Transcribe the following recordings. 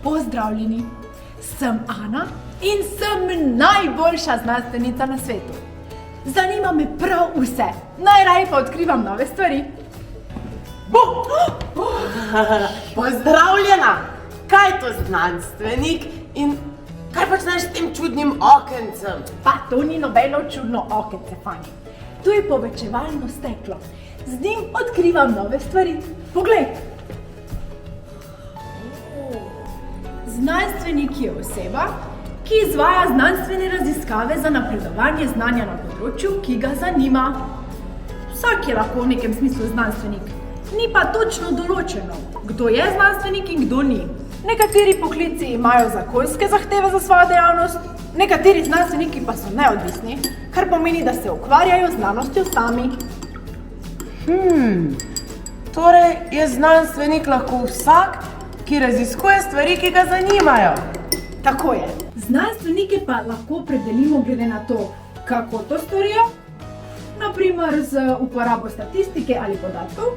Pozdravljeni, sem Ana in sem najboljša znanstvenica na svetu. Zanima me prav vse, najraje pa odkrivam nove stvari. Pozdravljena! Kaj je to znanstvenik in kaj počneš s tem čudnim okencem? Pa to ni nobeno čudno okence, Fani. To je povečevalno steklo. Z njim odkrivam nove stvari. Poglej! Znanstvenik je oseba, ki izvaja znanstvene raziskave za napredovanje znanja na področju, ki ga zanima. Vsak je lahko v nekem smislu znanstvenik. Ni pa točno določeno, kdo je znanstvenik in kdo ni. Nekateri poklici imajo zakonske zahteve za svojo dejavnost, nekateri znanstveniki pa so neodvisni, kar pomeni, da se ukvarjajo z znanostjo sami. Torej je znanstvenik lahko vsak, ki raziskuje stvari, ki ga zanimajo. Tako je. Znanstvenike pa lahko opredelimo glede na to, kako to storijo, naprimer z uporabo statistike ali podatkov,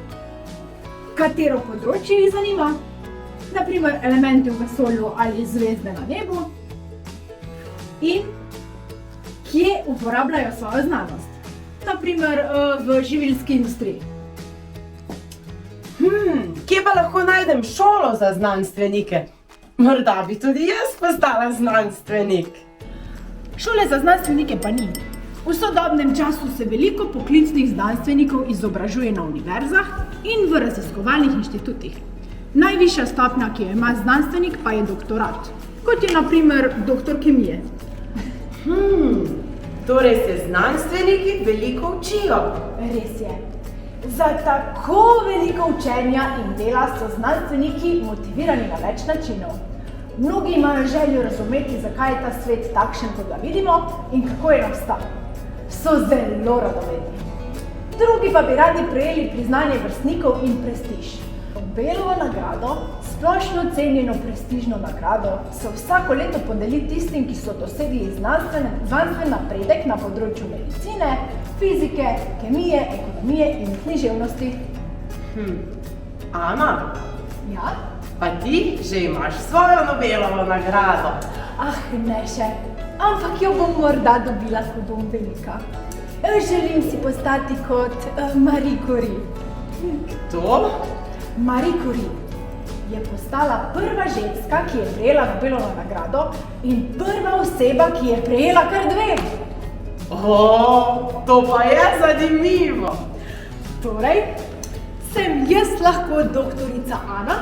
katero področje jih zanima, naprimer elementi v vesolju ali zvezde na nebu, in kje uporabljajo svojo znanost, naprimer v živilski industriji. Kje pa lahko najdem šolo za znanstvenike? Morda bi tudi jaz postala znanstvenik. Šole za znanstvenike pa ni. V sodobnem času se veliko poklicnih znanstvenikov izobražuje na univerzah in v raziskovalnih inštitutih. Najvišja stopnja, ki jo ima znanstvenik, pa je doktorat, kot je na primer doktor kemije. Torej se znanstveniki veliko učijo. Res je. Za tako veliko učenja in dela so znanstveniki motivirani na več načinov. Mnogi imajo željo razumeti, zakaj je ta svet takšen, kot ga vidimo, in kako je nastal. So zelo radovedni. Drugi pa bi radi prejeli priznanje vrstnikov in prestiž. Nobelovo nagrado, splošno cenjeno prestižno nagrado, se vsako leto podeli tistim, ki so dosegli znanstven napredek na področju medicine, fizike, kemije, ekonomije in književnosti. Ana, Ja? pa ti že imaš svojo Nobelovo nagrado. Ne še, ampak jo bom morda dobila, ko bom velika. Želim si postati kot Marie Curie. To? Marie Curie je postala prva ženska, ki je prejela Nobelovo nagrado in prva oseba, ki je prejela kar 2. To pa je zanimivo. Torej, sem jaz lahko doktorica Ana,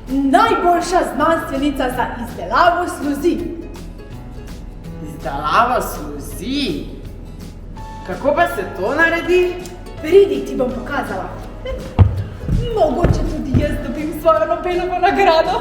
najboljša znanstvenica za izdelavo sluzi. Izdelava sluzi? Kako pa se to naredi? Pridi, ti bom pokazala. Mogoče tudi jaz dobim svojo Nobelovo nagrado.